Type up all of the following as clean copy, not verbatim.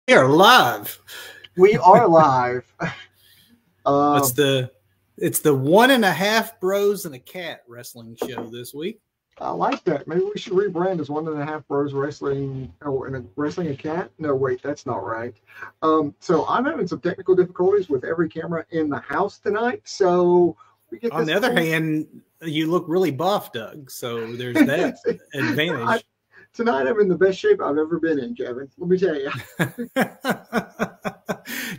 We are live. We are live. It's the 1.5 Bros and a Cat wrestling show this week. I like that. Maybe we should rebrand as 1.5 Bros Wrestling. Oh, and wrestling a cat? No, wait, that's not right. So I'm having some technical difficulties with every camera in the house tonight. So we get. On the other hand, you look really buff, Doug. So there's that advantage. Tonight I'm in the best shape I've ever been in, Kevin. Let me tell you.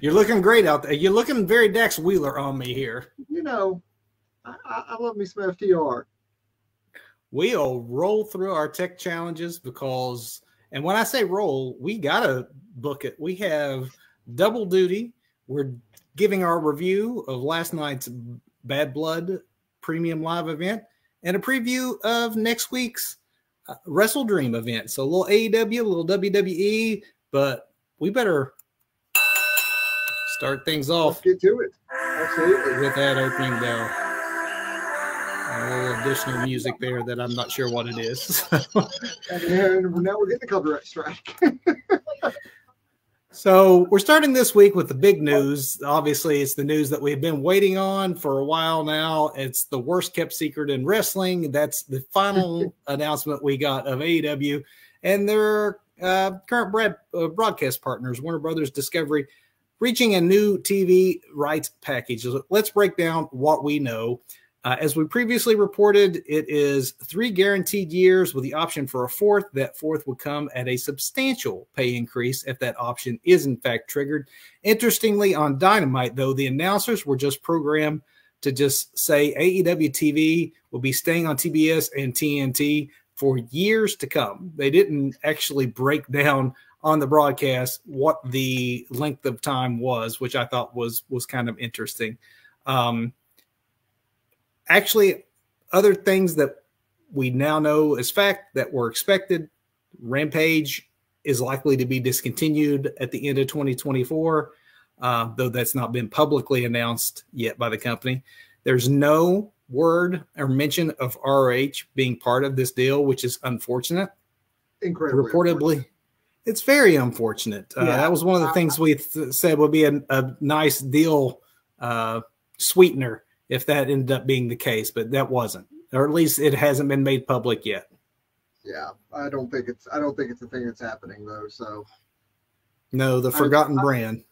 You're looking great out there. You're looking very Dax Wheeler on me here. You know, I love me some FTR. We'll roll through our tech challenges because, and when I say roll, we got to book it. We have double duty. We're giving our review of last night's Bad Blood Premium Live event and a preview of next week's WrestleDream event. So a little AEW, a little WWE, but we better start things off. Let's get to it. Absolutely. With that opening bell. A little additional music there that I'm not sure what it is. And now we're getting the copyright strike. So we're starting this week with the big news. Obviously, it's the news that we've been waiting on for a while now. It's the worst kept secret in wrestling. That's the final announcement we got of AEW and their current broadcast partners, Warner Brothers Discovery, reaching a new TV rights package. Let's break down what we know. As we previously reported, it is 3 guaranteed years with the option for a fourth. That fourth would come at a substantial pay increase if that option is in fact triggered. Interestingly, on Dynamite, though, the announcers were just programmed to just say AEW TV will be staying on TBS and TNT for years to come. They didn't actually break down on the broadcast what the length of time was, which I thought was kind of interesting. Actually, other things that we now know as fact that were expected, Rampage is likely to be discontinued at the end of 2024, though that's not been publicly announced yet by the company. There's no word or mention of ROH being part of this deal, which is unfortunate. Incredibly Reportedly, unfortunate. It's very unfortunate. Yeah. That was one of the things we said would be a nice deal sweetener if that ended up being the case, but that wasn't, or at least it hasn't been made public yet. Yeah, I don't think it's a thing that's happening though. So no, the forgotten brand.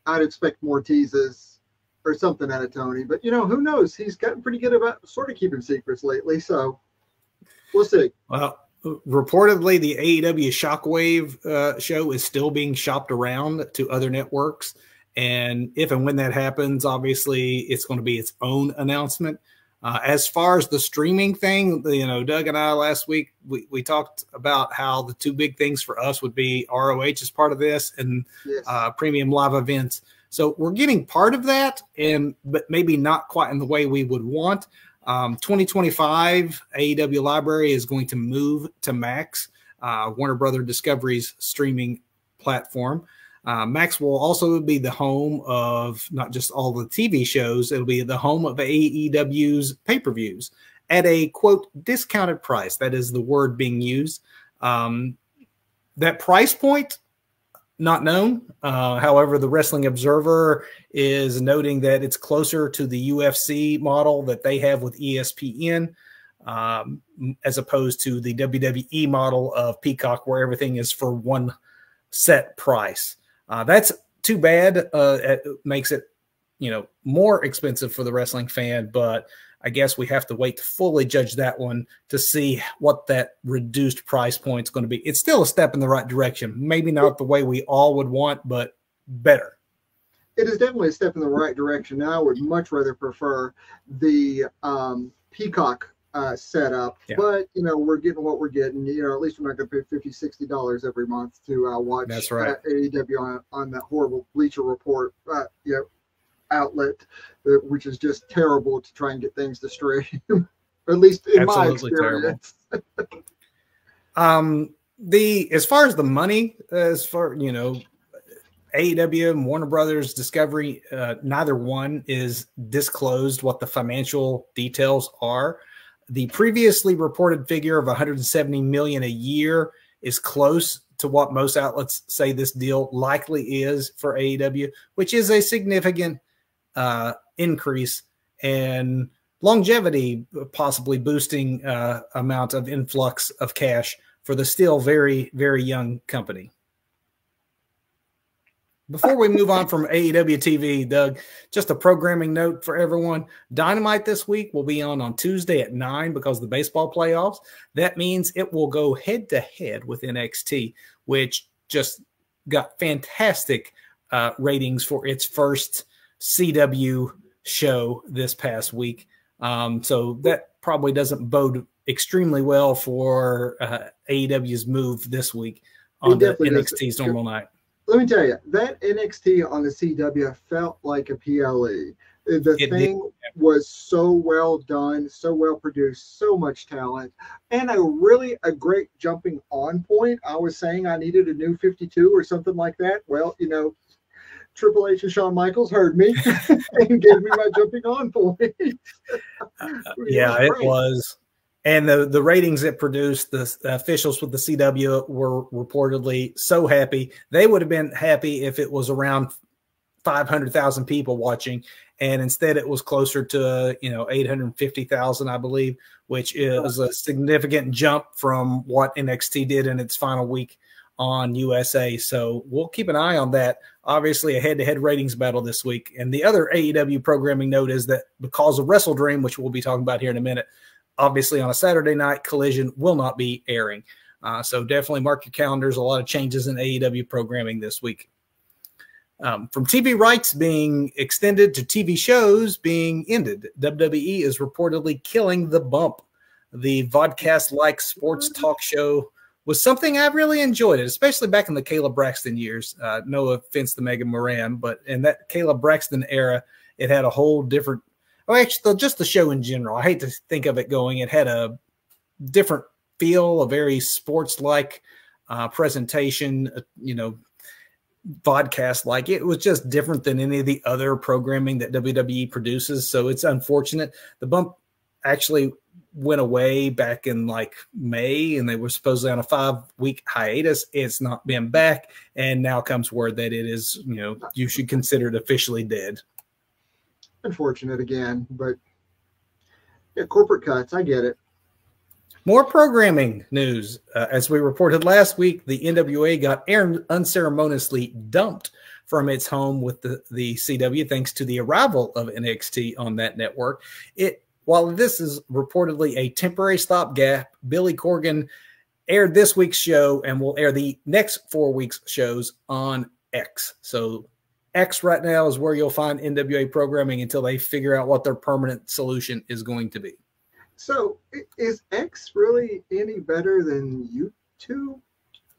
I'd expect more teases or something out of Tony, but you know, who knows? He's gotten pretty good about sort of keeping secrets lately, so we'll see. Well, reportedly, the AEW Shockwave show is still being shopped around to other networks. And if and when that happens, obviously, it's going to be its own announcement. As far as the streaming thing, you know, Doug and I last week, we talked about how the two big things for us would be ROH as part of this and Yes. premium live events. So we're getting part of that, but maybe not quite in the way we would want. 2025, AEW Library is going to move to Max, Warner Brothers Discovery's streaming platform. Max will also be the home of not just all the TV shows, it'll be the home of AEW's pay-per-views at a, quote, discounted price. That is the word being used. That price point, not known. However, the Wrestling Observer is noting that it's closer to the UFC model that they have with ESPN, as opposed to the WWE model of Peacock, where everything is for one set price. That's too bad. It makes it, you know, more expensive for the wrestling fan, but I guess we have to wait to fully judge that one to see what that reduced price point is going to be. It's still a step in the right direction. Maybe not the way we all would want, but better. It is definitely a step in the right direction. Now, I would much rather prefer the Peacock setup, Yeah. but you know, we're getting what we're getting. You know, at least we're not going to pay $50-$60 every month to watch That's right. AEW on that horrible Bleacher Report outlet, which is just terrible to try and get things to stream. Or at least in my experience. As far as the money, as far, you know, AEW and Warner Brothers Discovery, neither one is disclosed what the financial details are. The previously reported figure of $170 million a year is close to what most outlets say this deal likely is for AEW, which is a significant increase and longevity, possibly boosting amount of influx of cash for the still very, very young company. Before we move on from AEW TV, Doug, just a programming note for everyone. Dynamite this week will be on Tuesday at 9 because of the baseball playoffs. That means it will go head-to-head with NXT, which just got fantastic ratings for its first CW show this past week. So that probably doesn't bode extremely well for AEW's move this week on the NXT's normal night. Let me tell you, that NXT on the CW felt like a PLE. The thing was so well done, so well produced, so much talent, and a great jumping on point. I was saying I needed a new 52 or something like that. Well, you know, Triple H and Shawn Michaels heard me and gave me my jumping on point. Yeah, it was. And the ratings it produced, the officials with the CW were reportedly so happy. They would have been happy if it was around 500,000 people watching, and instead it was closer to 850,000, I believe, which is a significant jump from what NXT did in its final week on USA. So we'll keep an eye on that. Obviously, a head-to-head ratings battle this week. And the other AEW programming note is that because of WrestleDream, which we'll be talking about here in a minute, obviously on a Saturday night, Collision will not be airing. So definitely mark your calendars. A lot of changes in AEW programming this week. From TV rights being extended to TV shows being ended, WWE is reportedly killing The Bump. The vodcast-like sports talk show was something I really enjoyed, especially back in the Caleb Braxton years. No offense to Megan Moran, but in that Caleb Braxton era, it had a whole different actually, just the show in general. I hate to think of it going. It had a different feel, a very sports-like presentation, podcast-like. It was just different than any of the other programming that WWE produces. So it's unfortunate. The Bump actually went away back in like May, and they were supposedly on a 5-week hiatus. It's not been back. And now comes word that it is, you should consider it officially dead. Unfortunate again, but yeah, corporate cuts, I get it. More programming news. As we reported last week, the NWA got unceremoniously dumped from its home with the CW thanks to the arrival of NXT on that network. While this is reportedly a temporary stopgap, Billy Corgan aired this week's show and will air the next 4 weeks' shows on X. So X right now is where you'll find NWA programming until they figure out what their permanent solution is going to be. So is X really any better than YouTube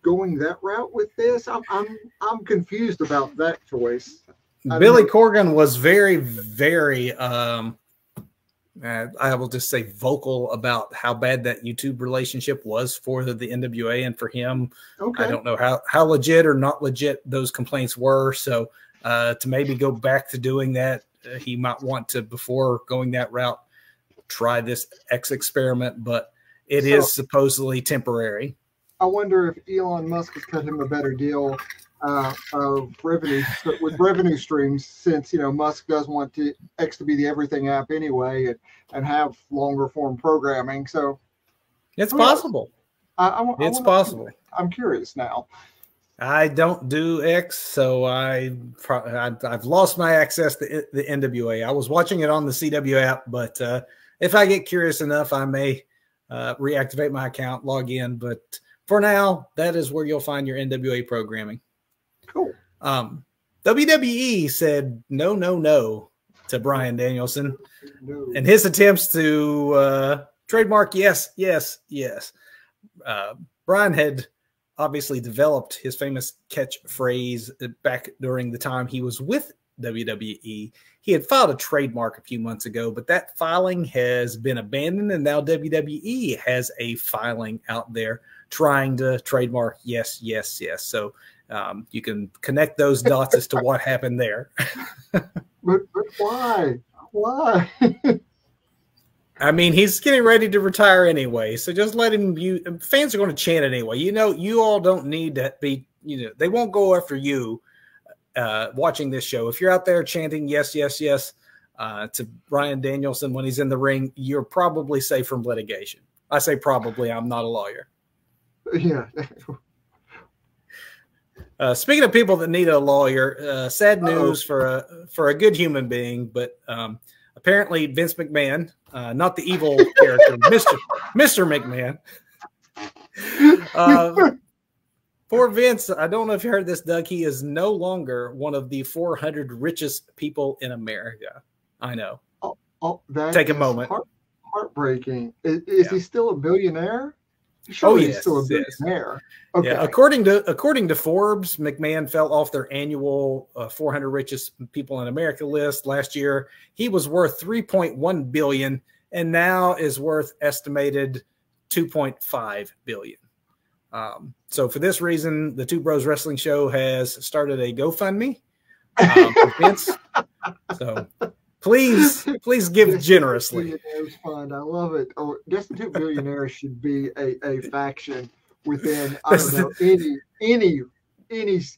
going that route with this? I'm confused about that choice. Billy Corgan was very, very I will just say vocal about how bad that YouTube relationship was for the NWA and for him. Okay. I don't know how legit or not legit those complaints were. So to maybe go back to doing that, he might want to, before going that route, try this X experiment, but it is supposedly temporary. I wonder if Elon Musk has cut him a better deal of revenue with revenue streams, since Musk does want X to be the everything app anyway, and have longer form programming. So it's possible. It's possible. I'm curious now. I don't do X, so I've lost my access to the NWA. I was watching it on the CW app, but if I get curious enough, I may reactivate my account, log in. But for now, that is where you'll find your NWA programming. Cool. WWE said no to Bryan Danielson and his attempts to trademark yes. Bryan had obviously developed his famous catchphrase back during the time he was with WWE. He had filed a trademark a few months ago, but that filing has been abandoned, and now WWE has a filing out there trying to trademark yes. So you can connect those dots as to what happened there. But why? Why? I mean, he's getting ready to retire anyway, so just let him. Fans are going to chant anyway. You know, you all don't need to be. You know, they won't go after you watching this show. If you're out there chanting yes, yes, yes to Bryan Danielson when he's in the ring, you're probably safe from litigation. I say probably. I'm not a lawyer. Yeah. Speaking of people that need a lawyer, sad news for a good human being, but apparently Vince McMahon, not the evil character, Mr. McMahon. Poor Vince, I don't know if you heard this, Doug. He is no longer one of the 400 richest people in America. I know. That Take a moment. Heartbreaking. Is he still a billionaire? Surely he's still a billionaire. Yes. Okay. Yeah, according to Forbes, McMahon fell off their annual 400 richest people in America list last year. He was worth $3.1 billion and now is worth estimated $2.5 billion. So for this reason, the Two Bros Wrestling Show has started a GoFundMe for Vince. So please give generously. Fund. I love it. Oh, Destitute Billionaires should be a faction within, I don't know,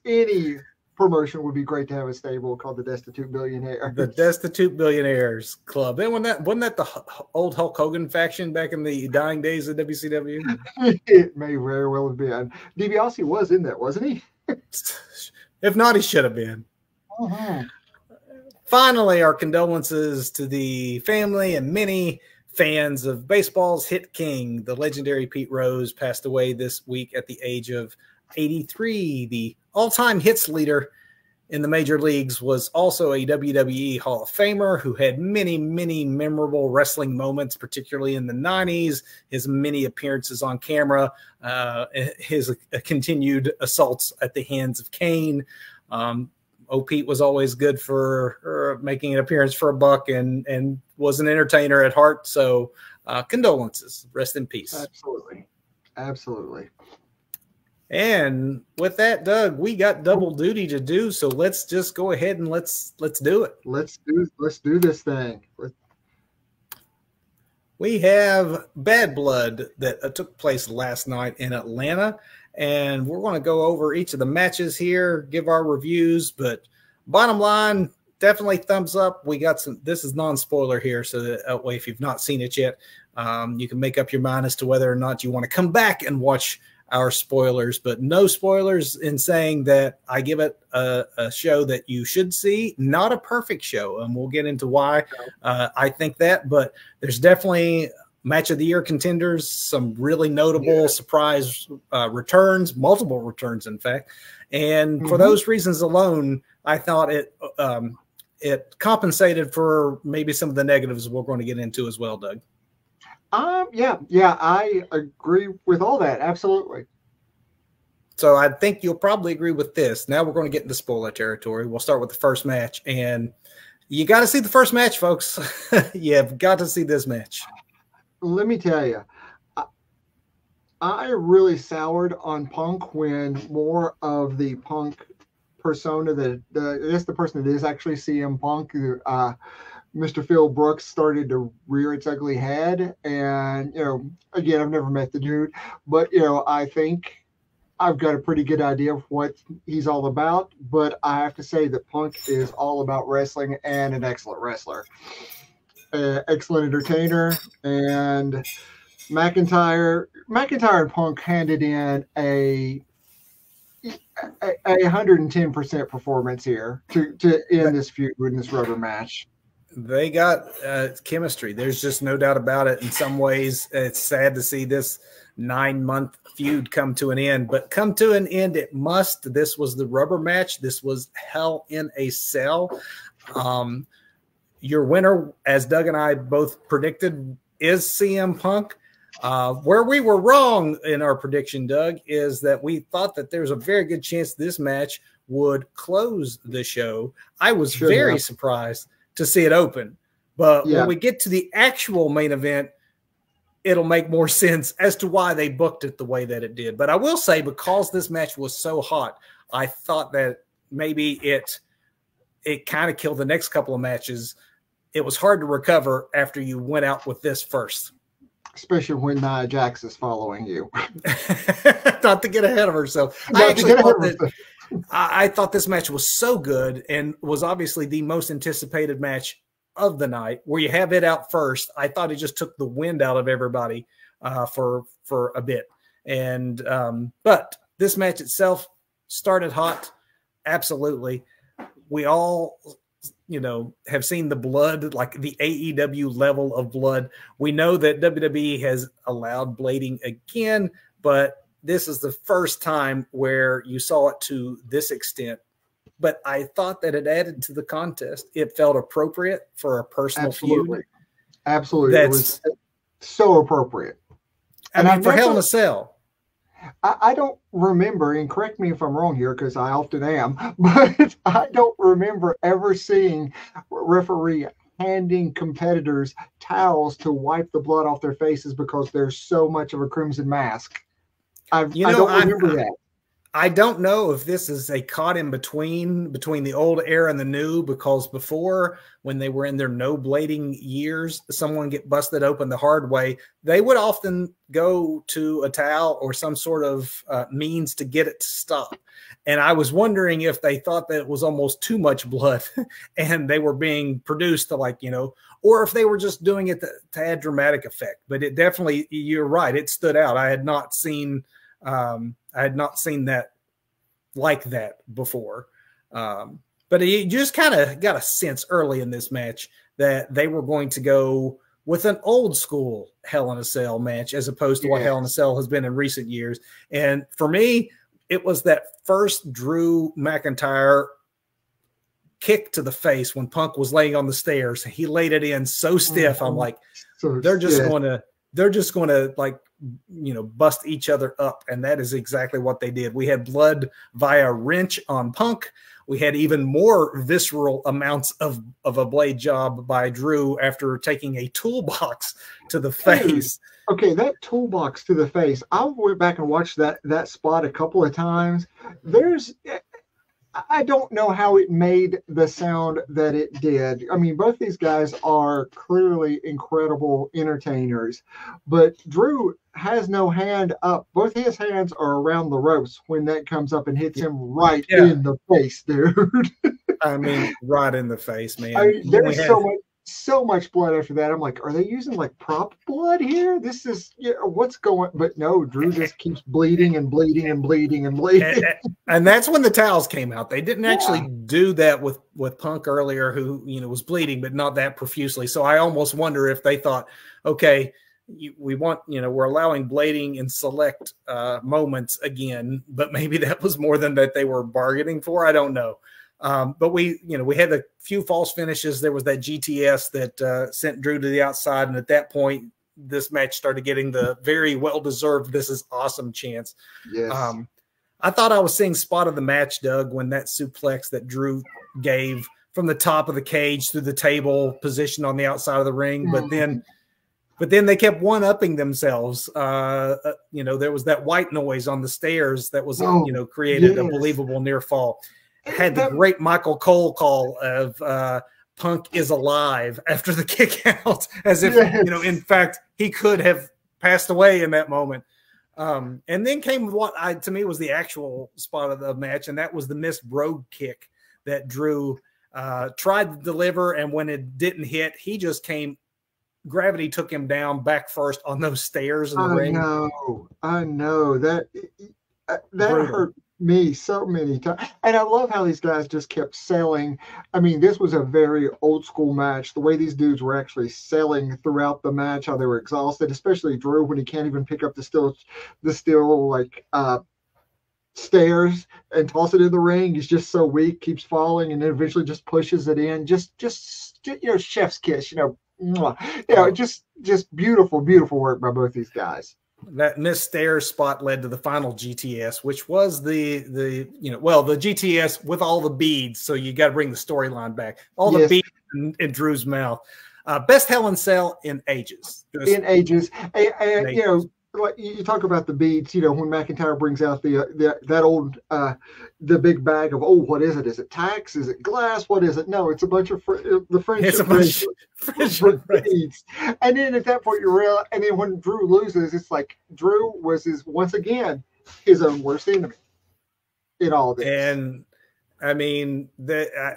any promotion would be great to have a stable called the Destitute Billionaires. The Destitute Billionaires Club. And wasn't that the old Hulk Hogan faction back in the dying days of WCW? It may very well have been. DiBiase was in that, wasn't he? If not, he should have been. Uh-huh. Finally, our condolences to the family and many fans of baseball's hit king. The legendary Pete Rose passed away this week at the age of 83. The all-time hits leader in the major leagues was also a WWE Hall of Famer who had many, many memorable wrestling moments, particularly in the 90s, his many appearances on camera, his continued assaults at the hands of Kane. Pete was always good for making an appearance for a buck and was an entertainer at heart. So condolences. Rest in peace. Absolutely. Absolutely. And with that, Doug, we got double duty to do. So let's just go ahead and let's do it. Let's do this thing. We have Bad Blood that took place last night in Atlanta. And we're going to go over each of the matches here, give our reviews, but bottom line, definitely thumbs up. We got some, this is non-spoiler here, so that way if you've not seen it yet, you can make up your mind as to whether or not you want to come back and watch our spoilers, but no spoilers in saying that I give it a show that you should see, not a perfect show. And we'll get into why I think that, but there's definitely match of the year contenders, some really notable surprise returns, multiple returns, in fact. And for those reasons alone, I thought it compensated for maybe some of the negatives we're going to get into as well, Doug. Yeah, I agree with all that. Absolutely. So I think you'll probably agree with this. Now we're going to get into spoiler territory. We'll start with the first match, and you got to see the first match, folks. You've got to see this match. Let me tell you, I really soured on Punk when more of the Punk persona, that's the person that is actually CM Punk, Mr. Phil Brooks, started to rear its ugly head. And, again, I've never met the dude, but, I think I've got a pretty good idea of what he's all about. But I have to say that Punk is all about wrestling and an excellent wrestler. Excellent entertainer, and McIntyre and Punk handed in a 110% performance here to end this feud in this rubber match. They got chemistry. There's just no doubt about it. In some ways, it's sad to see this 9-month feud come to an end, but come to an end it must. This was the rubber match. This was Hell in a Cell. Your winner, as Doug and I both predicted, is CM Punk. Where we were wrong in our prediction, Doug, is that we thought that there's a very good chance this match would close the show. I was very surprised to see it open. But when we get to the actual main event, it'll make more sense as to why they booked it the way that it did. But I will say, because this match was so hot, I thought that maybe it kind of killed the next couple of matches it was hard to recover after you went out with this first. Especially when Nia Jax is following you. Not to get ahead of herself. I thought this match was so good and was obviously the most anticipated match of the night. Where you have it out first, I thought it just took the wind out of everybody for a bit. And but this match itself started hot. Absolutely. We all, have seen the blood, like the AEW level of blood. We know that WWE has allowed blading again, but this is the first time where you saw it to this extent. But I thought that it added to the contest. It felt appropriate for a personal feud. Absolutely. It was so appropriate. I mean, for Hell in a Cell. I don't remember, and correct me if I'm wrong here because I often am, but I don't remember ever seeing referee handing competitors towels to wipe the blood off their faces because there's so much of a crimson mask. I don't remember that. I don't know if this is a caught in between the old era and the new, because before, when they were in their no blading years, someone get busted open the hard way, they would often go to a towel or some sort of means to get it to stop. And I was wondering if they thought that it was almost too much blood and they were being produced to or if they were just doing it to add dramatic effect. But it definitely, you're right, it stood out. I had not seen that like that before. But you just kind of got a sense early in this match that they were going to go with an old school Hell in a Cell match as opposed to what Hell in a Cell has been in recent years. And for me, it was that first Drew McIntyre kick to the face when Punk was laying on the stairs. He laid it in so stiff. I'm like, they're just going to bust each other up. And that is exactly what they did. We had blood via wrench on Punk. We had even more visceral amounts of a blade job by Drew after taking a toolbox to the face. Okay, that toolbox to the face. I went back and watched that spot a couple of times. I don't know how it made the sound that it did. I mean, both these guys are clearly incredible entertainers, but Drew has no hand up. Both his hands are around the ropes when that comes up and hits him right in the face, dude. I mean, right in the face, man. I mean, there's so much blood after that. I'm like, are they using like prop blood here? This is what's going? But no, Drew just keeps bleeding and bleeding and bleeding and bleeding. And that's when the towels came out. They didn't actually do that with Punk earlier, who was bleeding, but not that profusely. So I almost wonder if they thought, okay, we want we're allowing blading in select moments again, but maybe that was more than that they were bargaining for. I don't know. But we had a few false finishes. There was that GTS that sent Drew to the outside. And at that point, this match started getting the very well-deserved "this is awesome" chance. Yes. I thought I was seeing spot of the match, Doug, when that suplex that Drew gave from the top of the cage through the table position on the outside of the ring. But then they kept one-upping themselves. There was that white noise on the stairs that was, created a believable near fall. Had the great Michael Cole call of Punk is alive after the kick out, as if, in fact, he could have passed away in that moment. And then came what to me was the actual spot of the match, and that was the missed road kick that Drew tried to deliver, and when it didn't hit, he just came. Gravity took him down back first on those stairs in the ring. I know that hurt me so many times. And I love how these guys just kept selling. I mean, this was a very old school match. The way these dudes were actually selling throughout the match, how they were exhausted, especially Drew when he can't even pick up the steel stairs and toss it in the ring. He's just so weak, keeps falling, and then eventually just pushes it in. Just chef's kiss, just beautiful, beautiful work by both these guys. That missed stairs spot led to the final GTS, which was the GTS with all the beads. So you got to bring the storyline back. All the beads in Drew's mouth. Best Hell in Cell in ages. like you talk about the beads, you know, when McIntyre brings out that old the big bag of, oh, what is it? Is it tax? Is it glass? What is it? No, it's a bunch of the friendship, It's a bunch friendship beads. And then at that point you realize, and then when Drew loses, it's like Drew was once again his own worst enemy in all this. And I mean,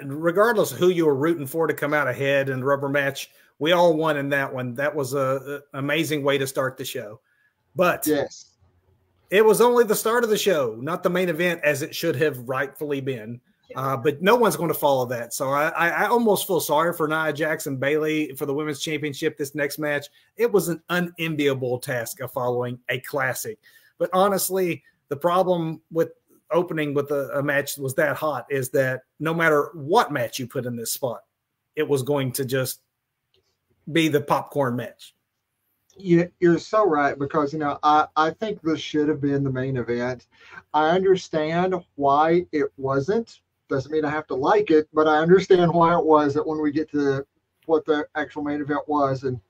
regardless of who you were rooting for to come out ahead in the rubber match, we all won in that one. That was an amazing way to start the show. But yes, it was only the start of the show, not the main event as it should have rightfully been. But no one's going to follow that. So I almost feel sorry for Nia Jax and Bayley for the women's championship this next match. It was an unenviable task of following a classic. But honestly, the problem with opening with a match was that hot is that no matter what match you put in this spot, it was going to just be the popcorn match. You're so right, because, you know, I think this should have been the main event. I understand why it wasn't. Doesn't mean I have to like it, but I understand why it was that when we get to what the actual main event was, and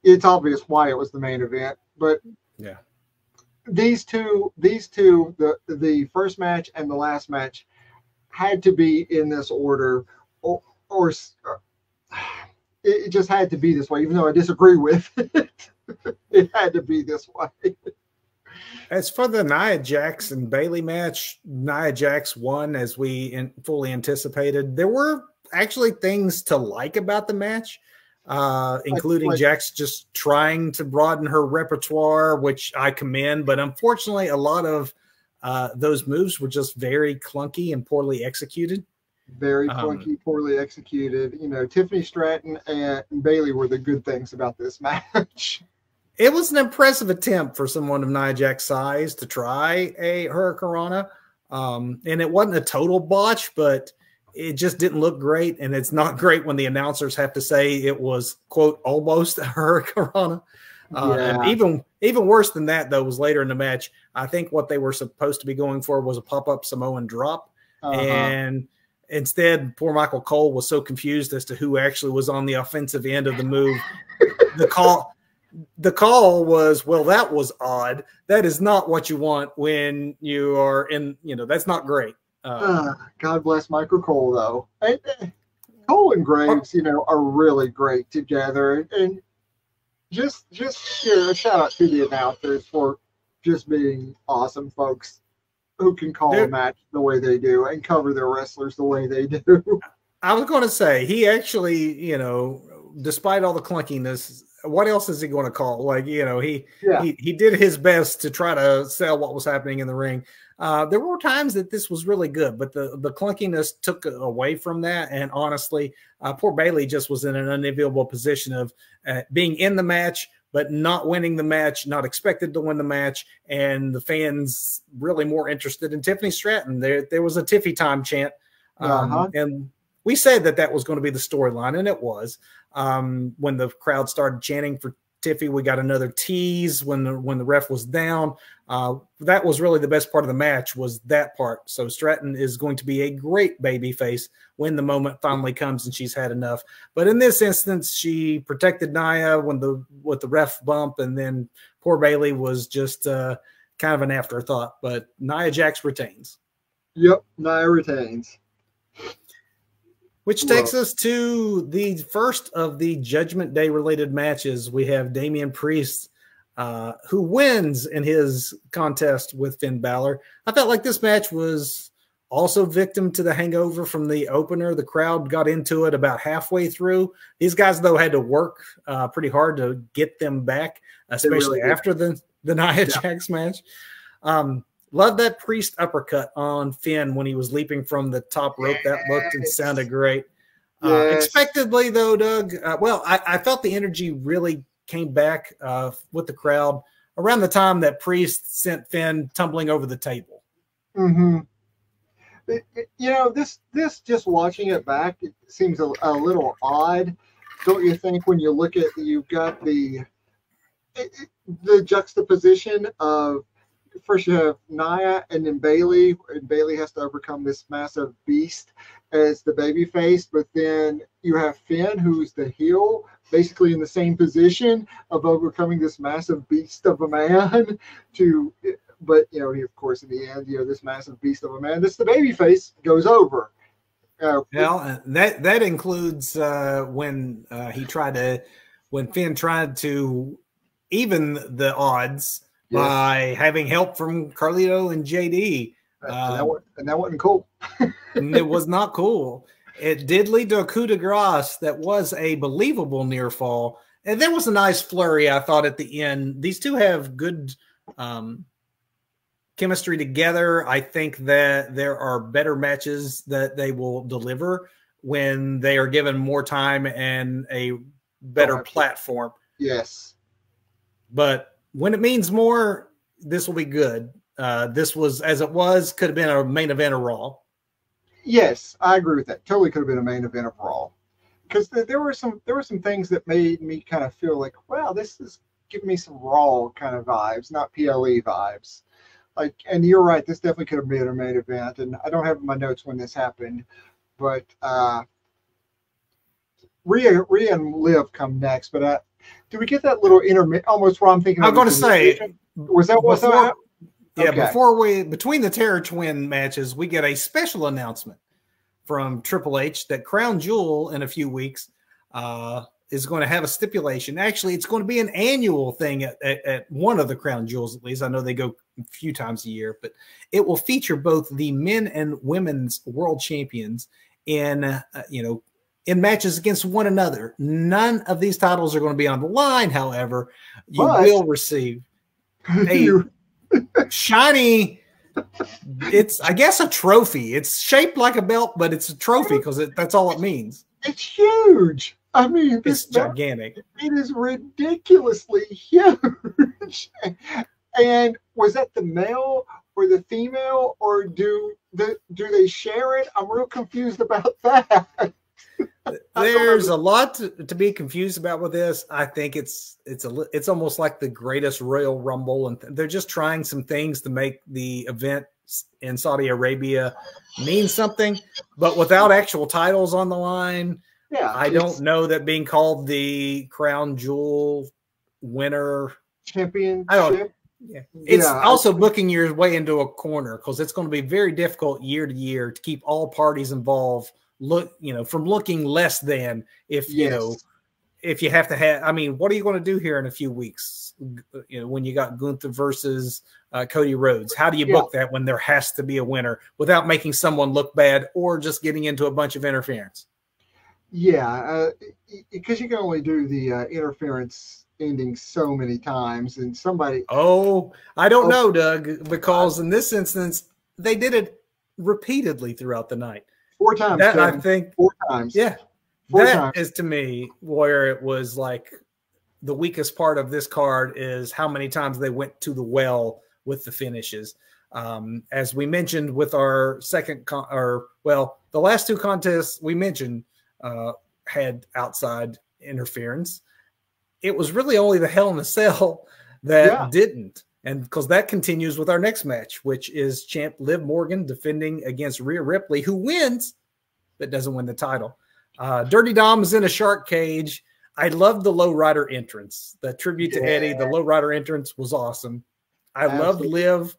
it's obvious why it was the main event. But yeah, these two, the first match and the last match had to be in this order, or it just had to be this way, even though I disagree with it. It had to be this way. As for the Nia Jax and Bayley match, Nia Jax won as we fully anticipated. There were actually things to like about the match, including Jax just trying to broaden her repertoire, which I commend. But unfortunately, a lot of those moves were just very clunky and poorly executed. Very clunky, poorly executed. You know, Tiffany Stratton and Bayley were the good things about this match. It was an impressive attempt for someone of Nia Jax's size to try a Hurricanrana. And it wasn't a total botch, but it just didn't look great. And it's not great when the announcers have to say it was, quote, almost a Hurricanrana. And even worse than that, though, was later in the match. I think what they were supposed to be going for was a pop-up Samoan drop. And instead, poor Michael Cole was so confused as to who actually was on the offensive end of the move. The call was, well, that was odd. That is not what you want when you are in, you know, that's not great. God bless Michael Cole, though. Cole and Graves, you know, are really great together. And just a shout out to the announcers for just being awesome folks who can call a match the way they do and cover their wrestlers the way they do. I was going to say, he actually, you know, despite all the clunkiness, what else is he going to call? Like, you know, he did his best to try to sell what was happening in the ring. There were times that this was really good, but the clunkiness took away from that. And honestly, poor Bayley just was in an unenviable position of being in the match, but not winning the match, not expected to win the match, and the fans really more interested in Tiffany Stratton. There was a Tiffy time chant, and we said that was going to be the storyline, and it was. When the crowd started chanting for Tiffy, we got another tease when the ref was down. That was really the best part of the match, was that part. So Stratton is going to be a great baby face when the moment finally comes and she's had enough. But in this instance, she protected Nia with the ref bump, and then poor Bayley was just kind of an afterthought. But Nia Jax retains. Yep, Nia retains. Which takes us to the first of the Judgment Day related matches. We have Damian Priest, who wins in his contest with Finn Balor. I felt like this match was also victim to the hangover from the opener. The crowd got into it about halfway through. These guys, though, had to work pretty hard to get them back, especially after the Nia Jax match. Love that Priest uppercut on Finn when he was leaping from the top rope. That looked and sounded great. Expectedly, though, Doug, I felt the energy really came back with the crowd around the time that Priest sent Finn tumbling over the table. You know, this just watching it back, it seems a little odd, don't you think, when you look at, you've got the juxtaposition of first you have Nia and then Bailey, and Bailey has to overcome this massive beast as the baby face, but then you have Finn, who's the heel, basically in the same position of overcoming this massive beast of a man but he, of course, in the end, this massive beast of a man, the baby face goes over. Well, that includes when Finn tried to even the odds by having help from Carlito and JD. And that wasn't cool. It was not cool. It did lead to a coup de grace that was a believable near fall. And there was a nice flurry, I thought, at the end. These two have good chemistry together. I think that there are better matches that they will deliver when they are given more time and a better platform. Yes. But when it means more, this will be good. This was, as it was, could have been a main event of Raw. Yes, I agree with that. Totally could have been a main event of Raw. Because there were some things that made me kind of feel like, wow, this is giving me some Raw kind of vibes, not PLE vibes. Like, and you're right, this definitely could have been a main event. And I don't have my notes when this happened, but Rhea and Liv come next. But do we get that little almost what I'm thinking? I'm going to say, was that what? Yeah, okay. Between the Terror Twin matches, we get a special announcement from Triple H that Crown Jewel in a few weeks is going to have a stipulation. Actually, it's going to be an annual thing at one of the Crown Jewels, at least. I know they go a few times a year, but it will feature both the men and women's world champions in matches against one another. None of these titles are going to be on the line, however. You will receive a shiny, it's, I guess, a trophy. It's shaped like a belt, but it's a trophy because that's all it means. It's huge. I mean, it's gigantic. It is ridiculously huge. And was that the male or the female, or do they share it? I'm real confused about that. There's a lot to be confused about with this. I think it's almost like the greatest Royal Rumble, and they're just trying some things to make the event in Saudi Arabia mean something, but without actual titles on the line. Yeah, I don't know that being called the Crown Jewel winner championship. I don't. Yeah. It's also booking your way into a corner because it's going to be very difficult year to year to keep all parties involved from looking less than if you have to have. I mean, what are you going to do here in a few weeks? When you got Gunther versus Cody Rhodes, how do you book that when there has to be a winner without making someone look bad or just getting into a bunch of interference? Yeah, because you can only do the interference ending so many times, and somebody. Oh, I don't know, Doug, because in this instance they did it repeatedly throughout the night. 4 times. That, I think 4 times. Yeah, 4 that times. is to me where it was like the weakest part of this card is how many times they went to the well with the finishes. As we mentioned with our the last 2 contests we mentioned had outside interference. It was really only the Hell in a Cell that didn't. And because that continues with our next match, which is champ Liv Morgan defending against Rhea Ripley, who wins, but doesn't win the title. Dirty Dom is in a shark cage. I loved the lowrider entrance. The tribute to Eddie, the lowrider entrance was awesome. I loved Liv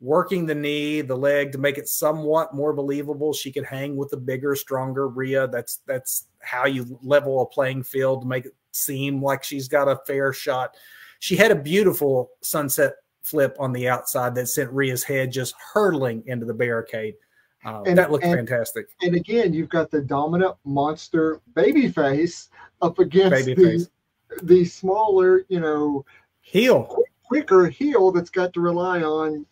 working the knee, the leg to make it somewhat more believable. She could hang with a bigger, stronger Rhea. That's how you level a playing field to make it seem like she's got a fair shot. She had a beautiful sunset flip on the outside that sent Rhea's head just hurtling into the barricade. That looked fantastic. And again, you've got the dominant monster babyface up against the smaller, quicker heel that's got to rely on,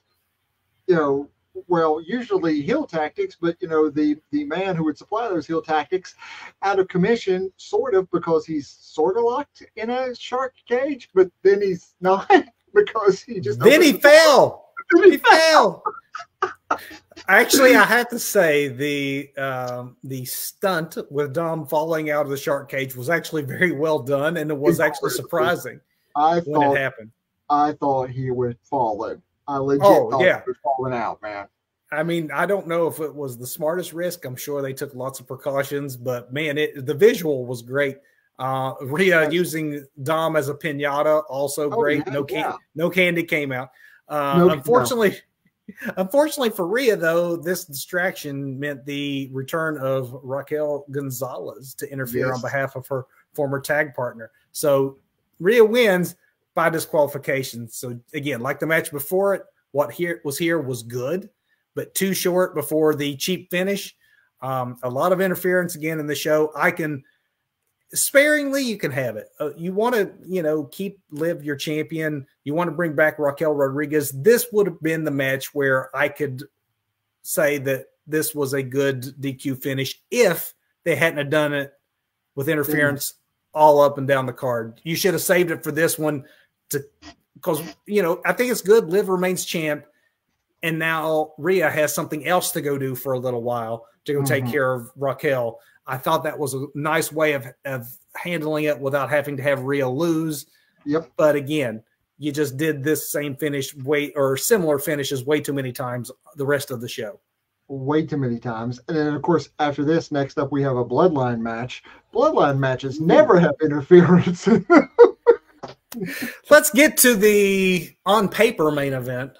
usually heel tactics, but the man who would supply those heel tactics out of commission, sort of, because he's sort of locked in a shark cage, but then he's not because he just he fell. He fell. Actually, I have to say the stunt with Dom falling out of the shark cage was actually very well done, and it was actually surprising when it happened. I thought he would fall. I legit Oh, thought yeah. it was falling out, man. I mean, I don't know if it was the smartest risk. I'm sure they took lots of precautions, but man, the visual was great. Rhea using Dom as a pinata, also great. Yeah, no candy came out. No. Unfortunately for Rhea, though, this distraction meant the return of Raquel Gonzalez to interfere on behalf of her former tag partner. So Rhea wins by disqualification. So again, like the match before it, what was good, but too short before the cheap finish. A lot of interference again in the show. I can sparingly, you can have it. You want to, live your champion. You want to bring back Raquel Rodriguez. This would have been the match where I could say that this was a good DQ finish if they hadn't have done it with interference all up and down the card. You should have saved it for this one because, I think it's good. Liv remains champ. And now Rhea has something else to go do for a little while to go take care of Raquel. I thought that was a nice way of handling it without having to have Rhea lose. Yep. But again, you just did this same finish similar finishes way too many times the rest of the show. Way too many times. And then, of course, after this, next up, we have a bloodline match. Bloodline matches never have interference. Let's get to the on-paper main event.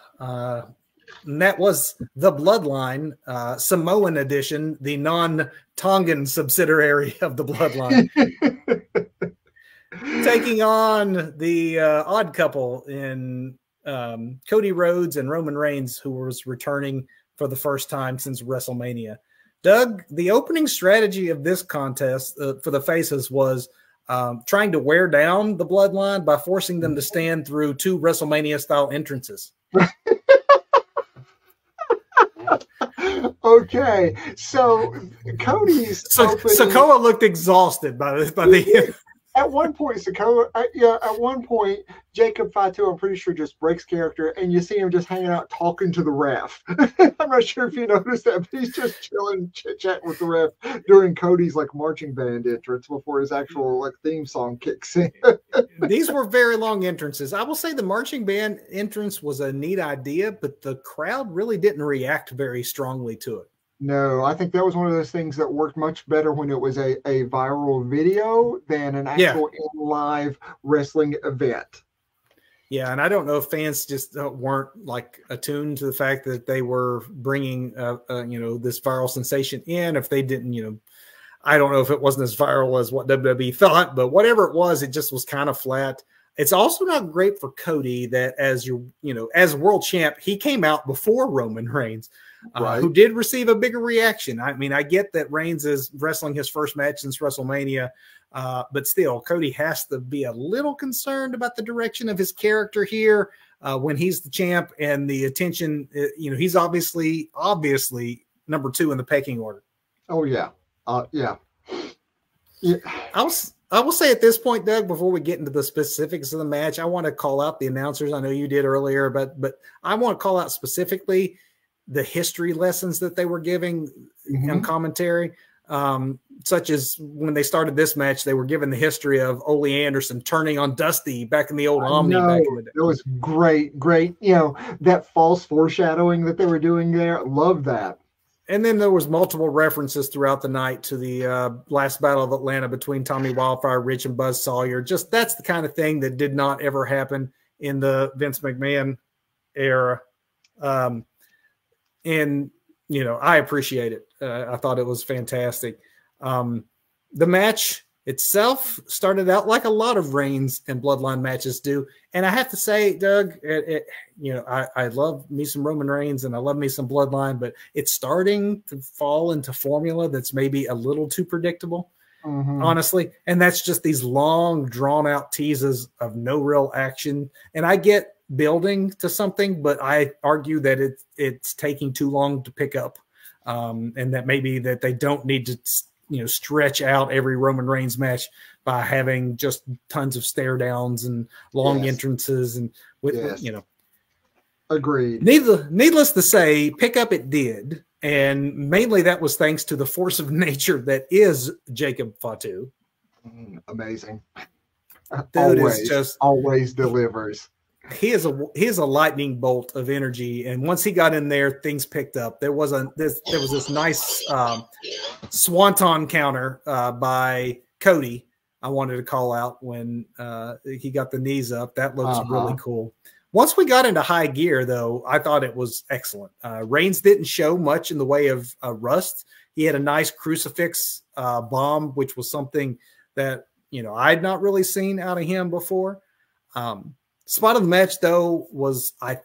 And that was the Bloodline, Samoan edition, the non-Tongan subsidiary of the Bloodline. Taking on the odd couple in Cody Rhodes and Roman Reigns, who was returning for the first time since WrestleMania. Doug, the opening strategy of this contest for the faces was trying to wear down the Bloodline by forcing them to stand through 2 WrestleMania-style entrances. Okay, so Cody's Sikoa looked exhausted by the At one point, Sikoa, at one point, Jacob Fatu, I'm pretty sure, just breaks character, and you see him just hanging out talking to the ref. I'm not sure if you noticed that, but he's just chilling, chit-chatting with the ref during Cody's marching band entrance before his actual theme song kicks in. These were very long entrances. I will say the marching band entrance was a neat idea, but the crowd really didn't react very strongly to it. No, I think that was one of those things that worked much better when it was a viral video than an actual live wrestling event. Yeah, and I don't know if fans just weren't attuned to the fact that they were bringing this viral sensation in. If they didn't, I don't know if it wasn't as viral as what WWE thought, but whatever it just was kind of flat. It's also not great for Cody that as world champ, he came out before Roman Reigns. Who did receive a bigger reaction. I mean, I get that Reigns is wrestling his first match since WrestleMania, but still, Cody has to be a little concerned about the direction of his character here when he's the champ and the attention. He's obviously number 2 in the pecking order. Oh yeah, yeah. I will say at this point, Doug, before we get into the specifics of the match, I want to call out the announcers. I know you did earlier, but I want to call out specifically the history lessons that they were giving in commentary, such as when they started this match, they were given the history of Ole Anderson turning on Dusty back in the old Omni back in the day. It was great. That false foreshadowing that they were doing there. Love that. And then there was multiple references throughout the night to the last Battle of Atlanta between Tommy Wildfire, Rich, and Buzz Sawyer. Just that's the kind of thing that did not ever happen in the Vince McMahon era. And, I appreciate it. I thought it was fantastic. The match itself started out like a lot of Reigns and Bloodline matches do. And I have to say, Doug, I love me some Roman Reigns and I love me some Bloodline, but it's starting to fall into formula that's maybe a little too predictable, honestly. And that's just these long, drawn-out teases of no real action. And I get building to something, but I argue that it's taking too long to pick up, and that maybe that they don't need to stretch out every Roman Reigns match by having just tons of stare downs and long entrances and agreed. Needless to say, pick up it did, and mainly that was thanks to the force of nature that is Jacob Fatu. Amazing. Dude always always delivers. he is a lightning bolt of energy, and once he got in there, things picked up. There was this nice swanton counter by Cody. I wanted to call out when he got the knees up. That looks really cool. Once we got into high gear, though, I thought it was excellent. Reigns didn't show much in the way of rust. He had a nice crucifix bomb, which was something that I'd not really seen out of him before. Spot of the match, though, was I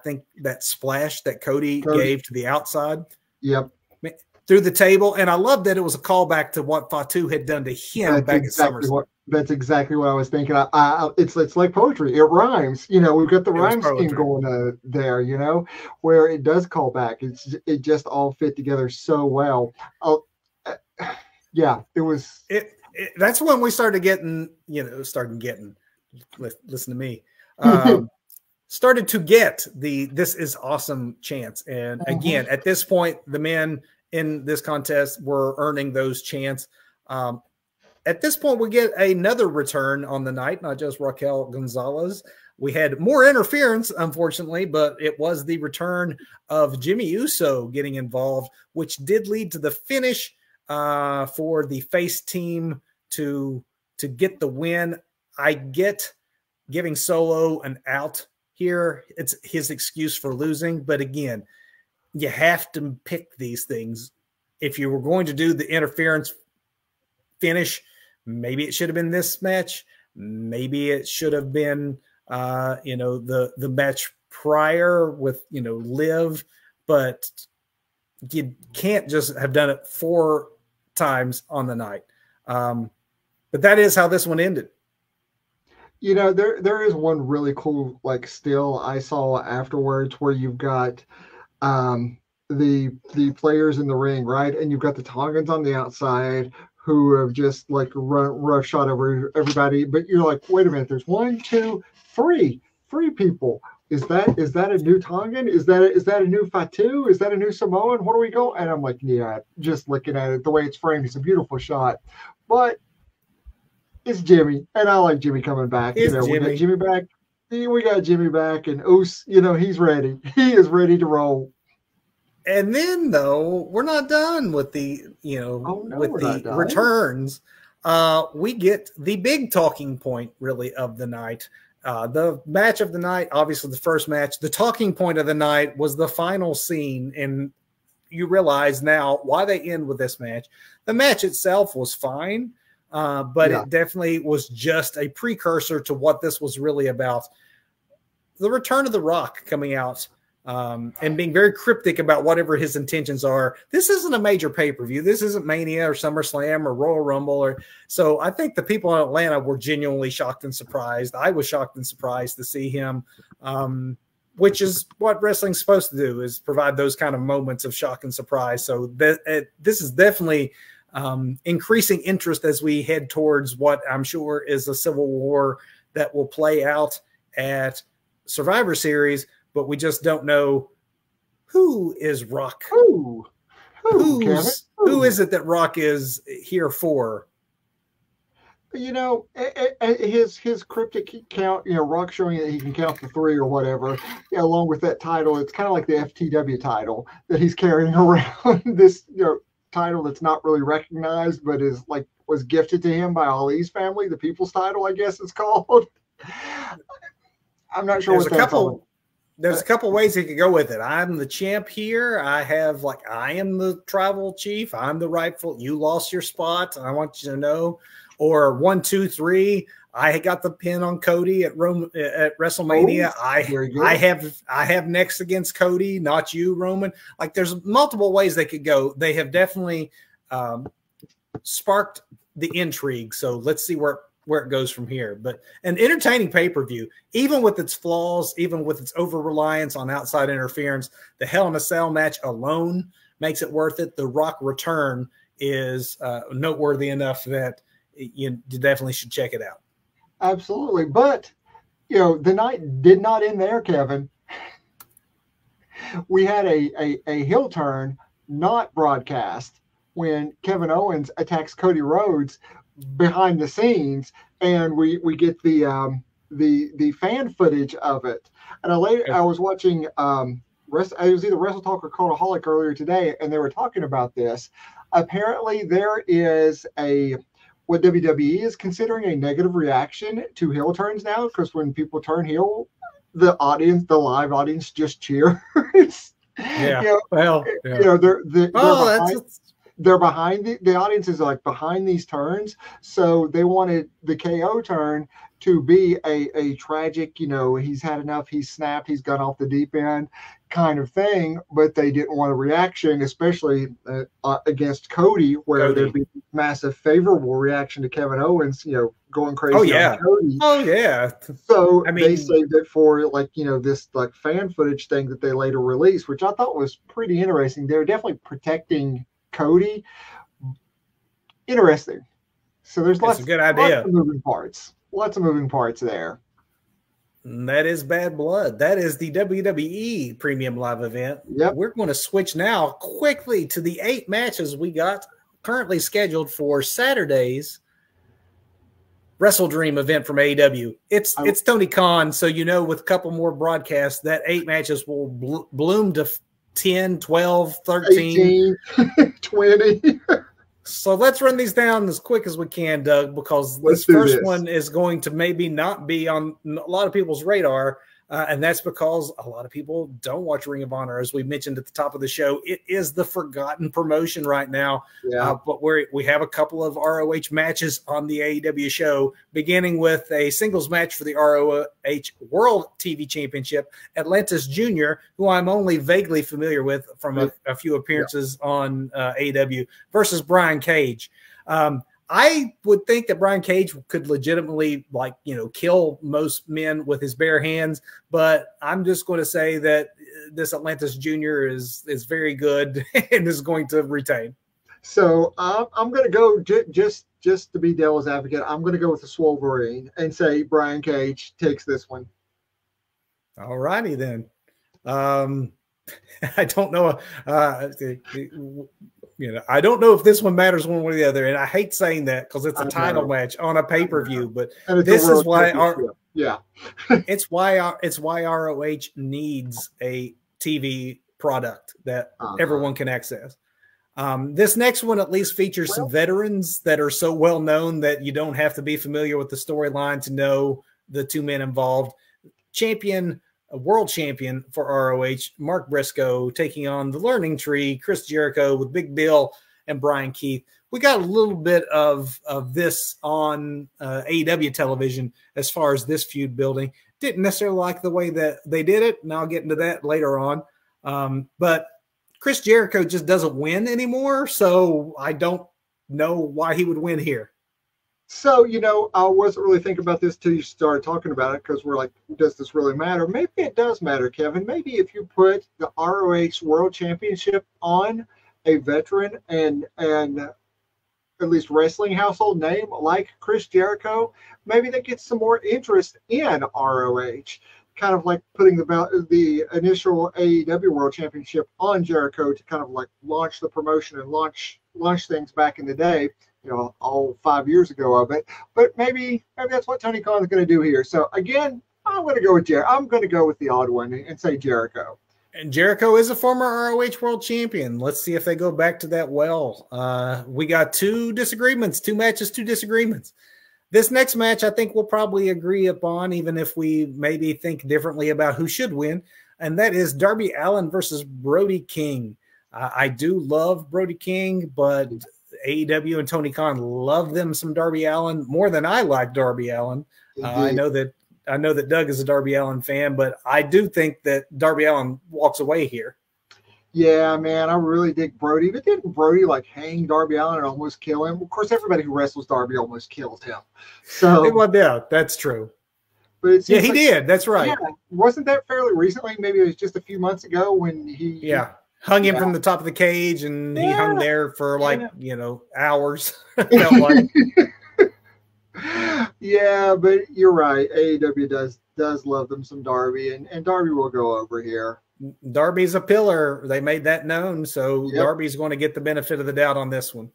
think that splash that Cody gave to the outside. Yep. Through the table. And I love that it was a callback to what Fatu had done to him back at SummerSlam. That's exactly what I was thinking. It's like poetry. It rhymes. We've got the rhyme scheme going there, where it does call back. It just all fit together so well. Yeah, it was. That's when we started getting, listen to me, started to get this is awesome chants. And again, at this point, the men in this contest were earning those chants. At this point, we get another return on the night, not just Raquel Gonzalez. We had more interference, unfortunately, but it was the return of Jimmy Uso getting involved, which did lead to the finish for the face team to get the win. I get giving Solo an out here. It's his excuse for losing. But again, you have to pick these things. If you were going to do the interference finish, maybe it should have been this match. Maybe it should have been, the match prior with, Liv. But you can't just have done it 4 times on the night. But that is how this one ended. There is one really cool still I saw afterwards where you've got the players in the ring, right? And you've got the Tongans on the outside who have just rough shot over everybody. But you're like, wait a minute, there's 1, 2, 3 people. Is that a new Tongan? Is that a new Fatu? Is that a new Samoan? What do we go? And I'm like, yeah, just looking at it, the way it's framed, it's a beautiful shot. But it's Jimmy, and I like Jimmy coming back. We got Jimmy back. We got Jimmy back, and Oos, he's ready. He is ready to roll. And then, though, we're not done with the, returns. We get the big talking point, really, of the night. The match of the night, obviously the first match. The talking point of the night was the final scene, and you realize now why they end with this match. The match itself was fine. But it definitely was just a precursor to what this was really about. The return of The Rock coming out and being very cryptic about whatever his intentions are. This isn't a major pay-per-view. This isn't Mania or SummerSlam or Royal Rumble. So I think the people in Atlanta were genuinely shocked and surprised. I was shocked and surprised to see him, which is what wrestling's supposed to do, is provide those kind of moments of shock and surprise. So this is definitely increasing interest as we head towards what I'm sure is a civil war that will play out at Survivor Series, but we just don't know who is Rock. Who is it that Rock is here for? His cryptic count, Rock showing that he can count to 3 or whatever, along with that title. It's kind of like the FTW title that he's carrying around. This, title that's not really recognized, but was gifted to him by Ali's family. The People's title, I guess it's called. I'm not sure There's a couple ways he could go with it. I'm the champ here. I am the tribal chief. I'm the rightful. You lost your spot. I want you to know. Or 1, 2, 3. I got the pin on Cody at WrestleMania. I have next against Cody, not you, Roman. There's multiple ways they could go. They have definitely sparked the intrigue. So let's see where it goes from here. But an entertaining pay-per-view, even with its flaws, even with its over-reliance on outside interference, the Hell in a Cell match alone makes it worth it. The Rock return is noteworthy enough that you definitely should check it out. Absolutely. But, the night did not end there, Kevin. We had a heel turn not broadcast when Kevin Owens attacks Cody Rhodes behind the scenes, and we get the the fan footage of it. And I was watching it was either Wrestle Talk or Cultaholic earlier today, and they were talking about this. Apparently, there is what WWE is considering a negative reaction to heel turns now, because when people turn heel, the live audience just cheers. Yeah. They're behind the audience is like behind these turns, so they wanted the KO turn to be a tragic, he's had enough, he's snapped, he's gone off the deep end kind of thing, but they didn't want a reaction, especially against Cody, where there'd be massive favorable reaction to Kevin Owens, going crazy. Oh yeah. On Cody. Oh yeah. So they saved it for this fan footage thing that they later released, which I thought was pretty interesting. They're definitely protecting Cody. Interesting. So there's lots of moving parts. Lots of moving parts there. That is Bad Blood. That is the WWE Premium Live event. Yep. We're going to switch now quickly to the 8 matches we got currently scheduled for Saturday's WrestleDream event from AEW. It's Tony Khan, so with a couple more broadcasts, that 8 matches will bloom to 10, 12, 13. 18, 20. So let's run these down as quick as we can, Doug, because this first one is going to maybe not be on a lot of people's radar, and that's because a lot of people don't watch Ring of Honor. As we mentioned at the top of the show, it is the forgotten promotion right now. Yeah. But we have a couple of ROH matches on the AEW show, beginning with a singles match for the ROH World TV Championship. Atlantis Jr., who I'm only vaguely familiar with from a few appearances on AEW, versus Brian Cage. I would think that Brian Cage could legitimately, kill most men with his bare hands, but I'm just going to say that this Atlantis Jr. is very good and is going to retain. So I'm going to go just to be devil's advocate. I'm going to go with the Swolverine and say Brian Cage takes this one. All righty then. I don't know. I don't know if this one matters one way or the other, and I hate saying that because it's a title match on a pay-per-view. But this is why it's why ROH needs a TV product that everyone can access. This next one at least features some veterans that are so well known that you don't have to be familiar with the storyline to know the 2 men involved. A world champion for ROH, Mark Briscoe, taking on the Learning Tree, Chris Jericho with Big Bill and Brian Keith. We got a little bit of this on AEW television as far as this feud building. Didn't necessarily like the way that they did it, and I'll get into that later on. But Chris Jericho just doesn't win anymore, so I don't know why he would win here. So, I wasn't really thinking about this till you started talking about it, because we're like, does this really matter? Maybe it does matter, Kevin. Maybe if you put the ROH World Championship on a veteran and at least wrestling household name like Chris Jericho, maybe that gets some more interest in ROH. Kind of like putting the initial AEW World Championship on Jericho to kind of like launch the promotion and launch things back in the day. All 5 years ago of it, but maybe that's what Tony Khan is going to do here. So again, I'm going to go with I'm going to go with the odd one and say Jericho. And Jericho is a former ROH World Champion. Let's see if they go back to that well. We got 2 disagreements, 2 matches, 2 disagreements. This next match, I think we'll probably agree upon, even if we maybe think differently about who should win, and that is Darby Allin versus Brody King. I do love Brody King, but AEW and Tony Khan love them some Darby Allin more than I like Darby Allin. I know that Doug is a Darby Allin fan, but I do think that Darby Allin walks away here. Yeah, man, I really dig Brody. But didn't Brody hang Darby Allin and almost kill him? Of course, everybody who wrestles Darby almost kills him. So well, yeah, that's true. But he did. That's right. Yeah, wasn't that fairly recently? Maybe it was just a few months ago when he hung him from the top of the cage, and he hung there for hours. Felt like. Yeah, but you're right. AEW does love them some Darby, and Darby will go over here. Darby's a pillar. They made that known, so Darby's going to get the benefit of the doubt on this one.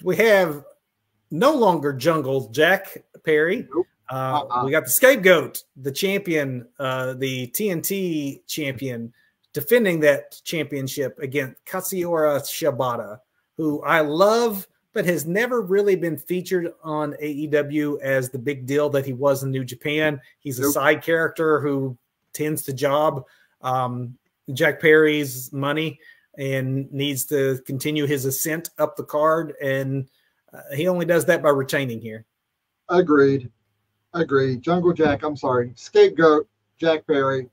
We have no longer Jungle Jack Perry We got the scapegoat, the champion, the TNT champion, defending that championship against Katsuyori Shibata, who I love, but has never really been featured on AEW as the big deal that he was in New Japan. He's a side character who tends to job Jack Perry's money and needs to continue his ascent up the card, and he only does that by retaining here. Agreed. Jungle Jack, I'm sorry. Scapegoat, Jack Perry.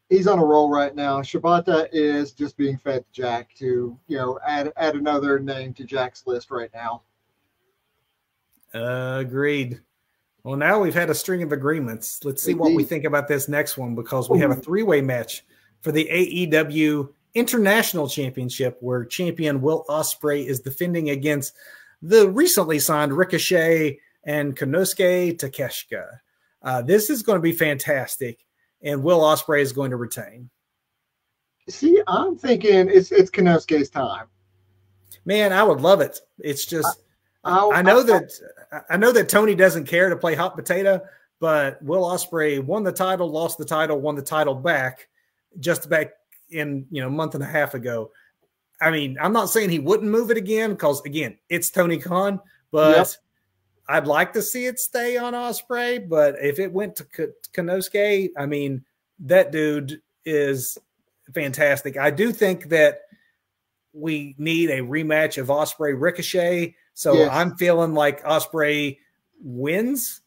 He's on a roll right now. Shibata is just being fed to Jack to, add another name to Jack's list right now. Agreed. Well, now we've had a string of agreements. Let's see what we think about this next one, because we have a three-way match for the AEW International Championship, where champion Will Ospreay is defending against the recently signed Ricochet and Konosuke Takeshita. This is going to be fantastic, and Will Ospreay is going to retain. See, I'm thinking it's Konosuke's time. Man, I would love it. It's just I know that Tony doesn't care to play hot potato, but Will Ospreay won the title, lost the title, won the title back in a month and a half ago. I mean, I'm not saying he wouldn't move it again, because again, it's Tony Khan, but I'd like to see it stay on Ospreay. But if it went to Konosuke, I mean, that dude is fantastic. I do think that we need a rematch of Ospreay Ricochet. So I'm feeling like Ospreay wins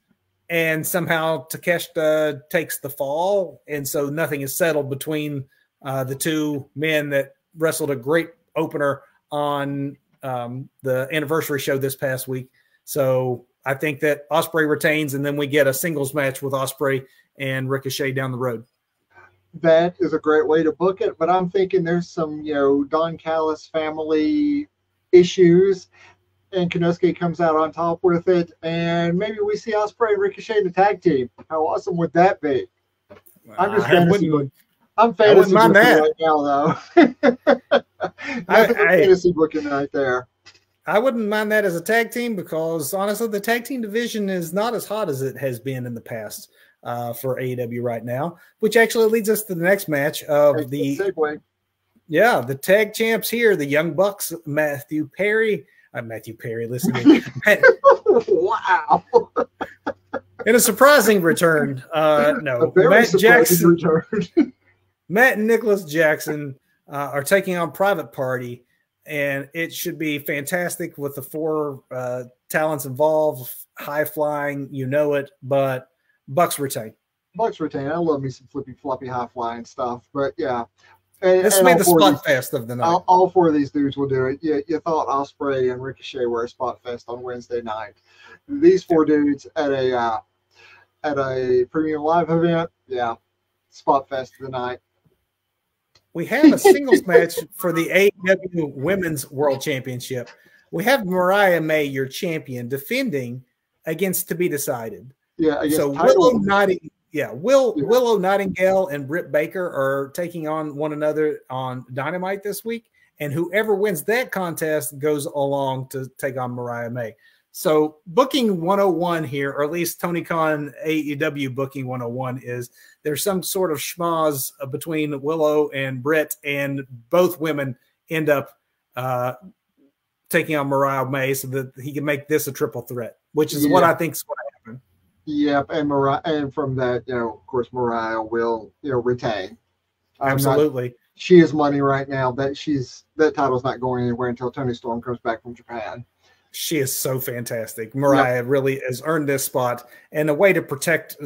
and somehow Takeshita takes the fall. And so nothing is settled between the two men that wrestled a great opener on the anniversary show this past week. So I think that Ospreay retains, and then we get a singles match with Ospreay and Ricochet down the road. That is a great way to book it, but I'm thinking there's some, Don Callis family issues, and Konosuke comes out on top with it, and maybe we see Ospreay and Ricochet in the tag team. How awesome would that be? I'm just fantasy booking. I'm fantasy booking right now, though. Fantasy booking right there. I wouldn't mind that as a tag team, because honestly, the tag team division is not as hot as it has been in the past for AEW right now, which actually leads us to the next match of the tag champs here, the Young Bucks, Matthew Perry, listen to me. Wow. In a surprising return. Matt Jackson, return. Matt and Nicholas Jackson are taking on Private Party, and it should be fantastic with the four talents involved, high flying, but Bucks retain. Bucks retain. I love me some flippy floppy high flying stuff, but yeah. This made the spot fest of the night. All four of these dudes will do it. You thought Ospreay and Ricochet were a spot fest on Wednesday night. These four dudes at a premium live event, spot fest of the night. We have a singles match for the AEW Women's World Championship. We have Mariah May, your champion, defending against To Be Decided. So Willow Nightingale and Britt Baker are taking on one another on Dynamite this week, and whoever wins that contest goes along to take on Mariah May. So booking 101 here, or at least Tony Khan AEW booking 101, is there's some sort of schmoz between Willow and Britt, and both women end up taking on Mariah May so that he can make this a triple threat, which is what I think is going to happen. Yep, and Mariah, and from that, of course, Mariah will, retain. Absolutely. She is money right now. That title's not going anywhere until Tony Storm comes back from Japan. She is so fantastic. Mariah really has earned this spot, and a way to protect,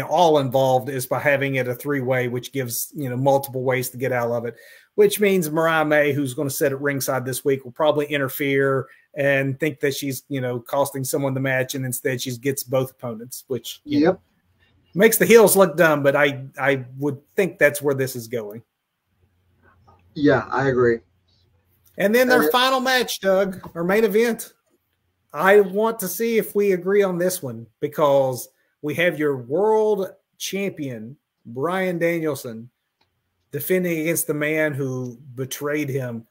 all involved is by having it a three-way, which gives, multiple ways to get out of it, which means Mariah May, who's going to sit at ringside this week, will probably interfere and think that she's, costing someone the match, and instead she gets both opponents, which makes the heels look dumb, but I would think that's where this is going. Yeah, I agree. And then their final match, Doug, our main event. I want to see if we agree on this one, because we have your world champion, Bryan Danielson, defending against the man who betrayed him,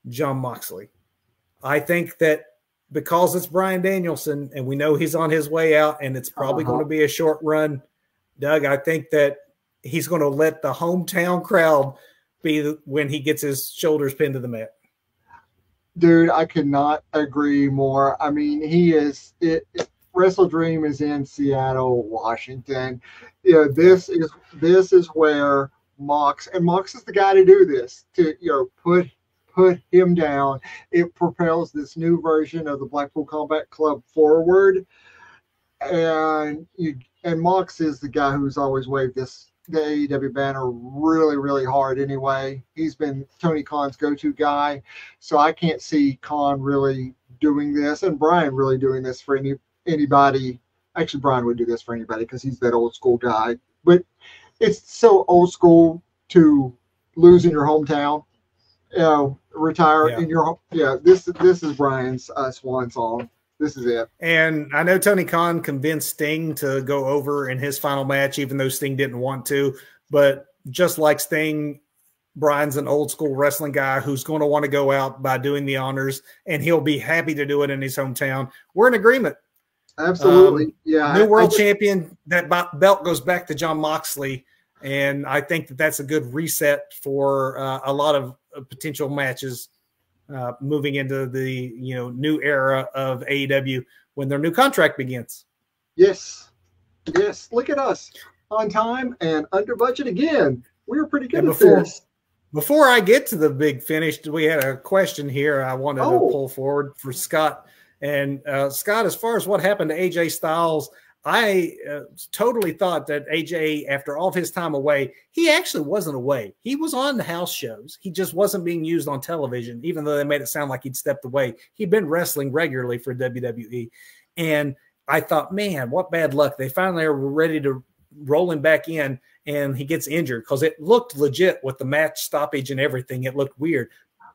Jon Moxley. I think that because it's Bryan Danielson and we know he's on his way out and it's probably going to be a short run, Doug, I think that he's going to let the hometown crowd be when he gets his shoulders pinned to the mat. Dude, I could not agree more. I mean, WrestleDream is in Seattle, Washington. This is where Mox is the guy to do this, to put him down. It propels this new version of the Blackpool Combat Club forward, and Mox is the guy who's always waved the AEW banner really, really hard anyway. He's been Tony Khan's go-to guy, so I can't see Khan really doing this, and Brian really doing this for anybody. Actually, Brian would do this for anybody because he's that old school guy, but it's so old school to lose in your hometown, retire in your this is Brian's swan song. This is it. And I know Tony Khan convinced Sting to go over in his final match, even though Sting didn't want to. But just like Sting, Brian's an old school wrestling guy who's going to want to go out by doing the honors, and he'll be happy to do it in his hometown. We're in agreement. Absolutely. New world champion. That belt goes back to Jon Moxley. And I think that that's a good reset for a lot of potential matches moving into the new era of AEW when their new contract begins. Yes. Look at us on time and under budget again. We were pretty good at this. Before I get to the big finish, we had a question here I wanted to pull forward for Scott. And Scott, as far as what happened to AJ Styles, I totally thought that AJ, after all of his time away, he actually wasn't away. He was on the house shows. He just wasn't being used on television, even though they made it sound like he'd stepped away. He'd been wrestling regularly for WWE. And I thought, man, what bad luck. They finally were ready to roll him back in, and he gets injured because it looked legit with the match stoppage and everything. It looked weird.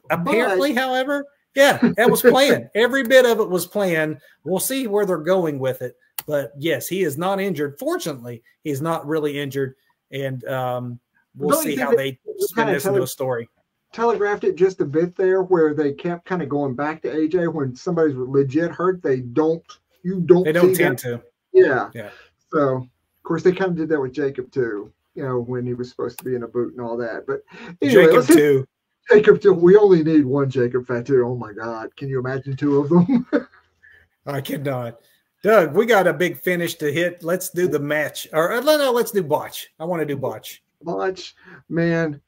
Apparently, however, that was planned. Every bit of it was planned. We'll see where they're going with it. But yes, he is not injured. Fortunately, he's not really injured, and we'll see how they spin this into a story. Telegraphed it just a bit there, where they kept kind of going back to AJ when somebody's legit hurt. They don't tend to. Yeah. So of course they kind of did that with Jacob too. When he was supposed to be in a boot and all that. But anyway, Jacob too. We only need one Jacob Fatu. Oh my God, can you imagine two of them? I cannot. Doug, we got a big finish to hit. Let's do the match. Or no, let's do botch. I want to do botch. Botch, man.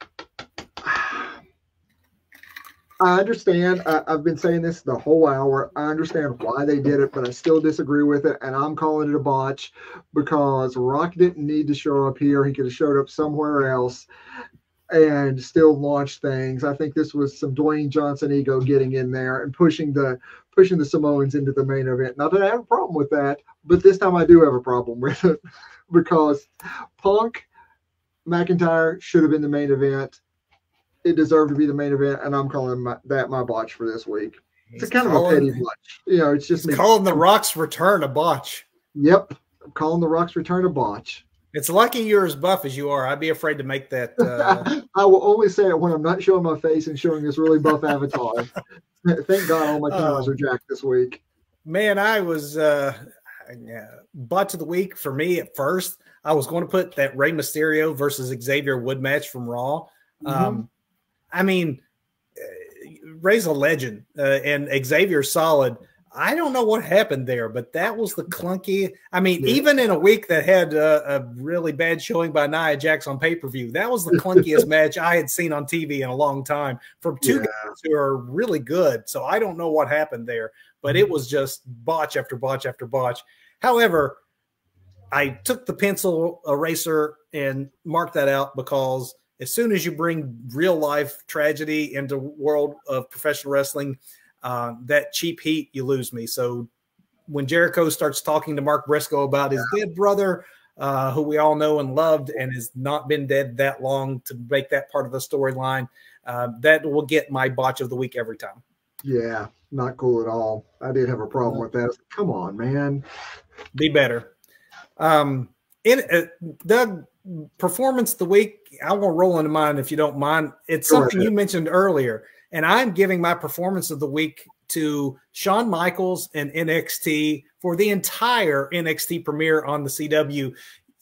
I understand. I've been saying this the whole hour. I understand why they did it, but I still disagree with it, and I'm calling it a botch because Rock didn't need to show up here. He could have showed up somewhere else and still launched things. I think this was some Dwayne Johnson ego getting in there and pushing the Samoans into the main event. Not that I have a problem with that, but this time I do have a problem with it because Punk McIntyre should have been the main event. It deserved to be the main event, and I'm calling that my botch for this week. It's kind of a petty botch. It's just calling the Rock's return a botch. Yep, I'm calling the Rock's return a botch. It's lucky you're as buff as you are. I'd be afraid to make that. I will only say it when I'm not showing my face and showing this really buff avatar. Thank God all my cameras are jacked this week. Man, I was botch of the week for me at first. I was going to put that Rey Mysterio versus Xavier Wood match from Raw. I mean, Rey's a legend and Xavier's solid. I don't know what happened there, but that was the clunky. I mean, even in a week that had a really bad showing by Nia Jax on pay-per-view, that was the clunkiest match I had seen on TV in a long time from two guys who are really good. So I don't know what happened there, but it was just botch after botch after botch. However, I took the pencil eraser and marked that out because as soon as you bring real life tragedy into the world of professional wrestling, that cheap heat, you lose me. So when Jericho starts talking to Mark Briscoe about his dead brother, who we all know and loved and has not been dead that long to make that part of the storyline, that will get my botch of the week every time. Yeah, not cool at all. I did have a problem with that. Come on, man. Be better. Doug, performance of the week, I won't roll into mine if you don't mind. It's something you mentioned earlier. And I'm giving my performance of the week to Shawn Michaels and NXT for the entire NXT premiere on the CW.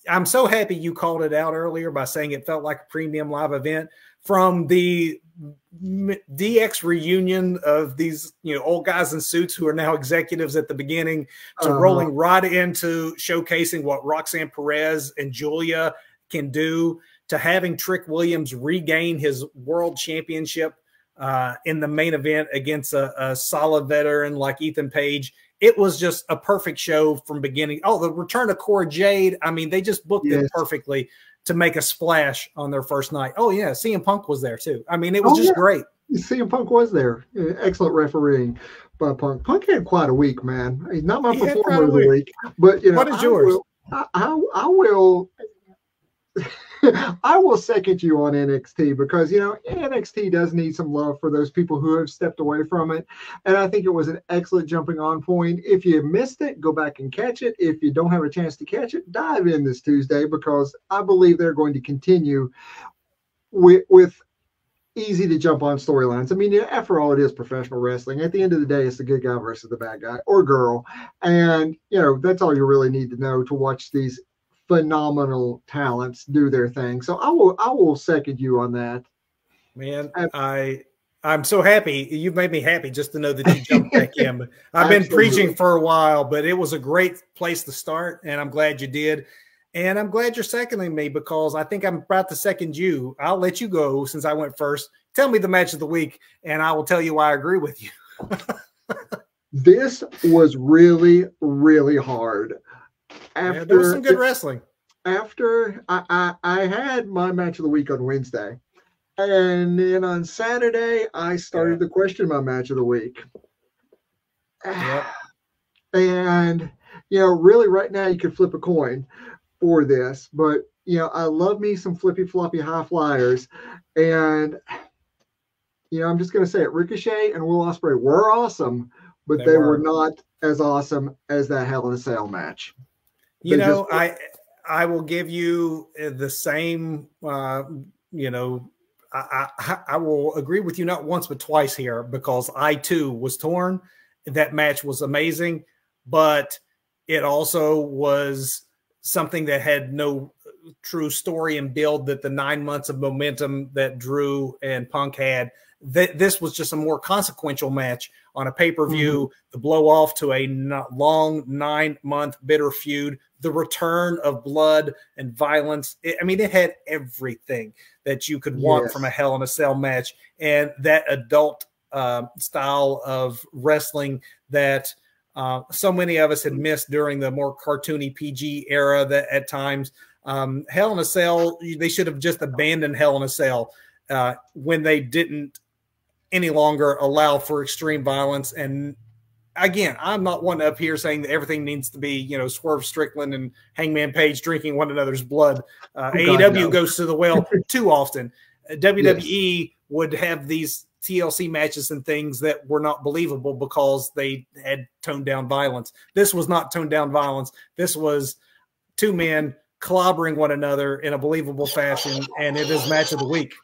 I'm so happy you called it out earlier by saying it felt like a premium live event. From the DX reunion of these, old guys in suits who are now executives at the beginning, to rolling right into showcasing what Roxanne Perez and Julia can do, to having Trick Williams regain his world championship in the main event against a solid veteran like Ethan Page. It was just a perfect show from beginning. Oh, the return of Cora Jade. I mean, they just booked it perfectly to make a splash on their first night. Oh, yeah, CM Punk was there, too. I mean, it was just great. CM Punk was there. Excellent refereeing by Punk. Punk had quite a week, man. He's not my performer of the week. But, what is yours? I will second you on NXT because, NXT does need some love for those people who have stepped away from it. And I think it was an excellent jumping on point. If you missed it, go back and catch it. If you don't have a chance to catch it, dive in this Tuesday because I believe they're going to continue with easy to jump on storylines. I mean, after all, it is professional wrestling. At the end of the day, it's the good guy versus the bad guy or girl. And, that's all you really need to know to watch these phenomenal talents do their thing. So I will second you on that. Man, I'm so happy. You've made me happy just to know that you jumped back in. I've been preaching for a while, but it was a great place to start, and I'm glad you did. And I'm glad you're seconding me because I think I'm about to second you. I'll let you go since I went first. Tell me the match of the week, and I will tell you why I agree with you. This was really, really hard. There was some good wrestling. After I had my match of the week on Wednesday, and then on Saturday I started to question my match of the week. Yep. And really right now you could flip a coin for this, but I love me some flippy floppy high flyers, and I'm just gonna say it. Ricochet and Will Ospreay were awesome, but they were not as awesome as that Hell in a Cell match. I will give you the same, I will agree with you not once but twice here because I too was torn. That match was amazing, but it also was something that had no true story and build that the 9 months of momentum that Drew and Punk had. This was just a more consequential match on a pay-per-view, the blow off to a long 9-month bitter feud, the return of blood and violence. It had everything that you could want from a Hell in a Cell match, and that adult style of wrestling that so many of us had missed during the more cartoony PG era that at times. Hell in a Cell, they should have just abandoned Hell in a Cell when they didn't any longer allow for extreme violence. And again, I'm not one up here saying that everything needs to be, Swerve Strickland and Hangman Page drinking one another's blood. AEW goes to the well too often. WWE would have these TLC matches and things that were not believable because they had toned down violence. This was not toned down violence. This was two men clobbering one another in a believable fashion, and it is match of the week.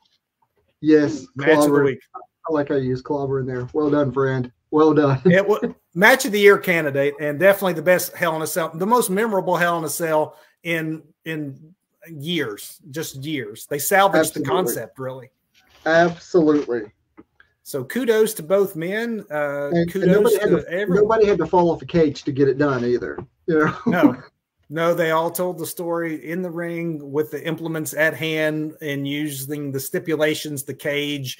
Yes, match of the week. I like how you use clobber in there. Well done, friend. Well done. It was match of the year candidate, and definitely the best Hell in a Cell, the most memorable Hell in a Cell in years, just years. They salvaged the concept, really. Absolutely. So kudos to both men. Kudos to everyone. Nobody had to fall off a cage to get it done either. No, they all told the story in the ring with the implements at hand and using the stipulations, the cage,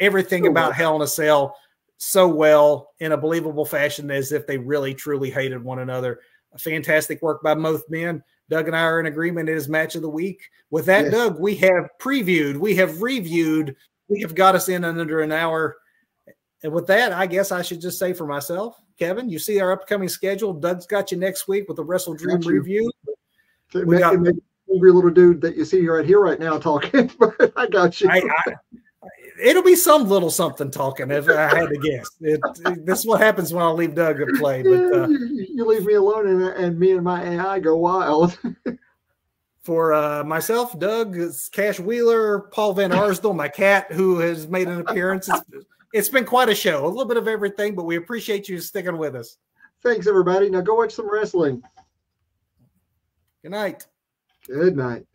everything about Hell in a Cell so well in a believable fashion as if they really, truly hated one another. Fantastic work by both men. Doug and I are in agreement. It is match of the week. With that, Doug, we have previewed, we have reviewed, we have got us in under an hour. And with that, I guess I should just say for myself, Kevin, you see our upcoming schedule. Doug's got you next week with a WrestleDream review. We got angry little dude that you see right here right now talking, but I got you. It'll be some little something talking if I had to guess. This is what happens when I leave Doug at play. But you leave me alone and me and my AI go wild. For myself, Doug, Cash Wheeler, Paul Van Arsdale, my cat, who has made an appearance. It's been quite a show, a little bit of everything, but we appreciate you sticking with us. Thanks, everybody. Now go watch some wrestling. Good night. Good night.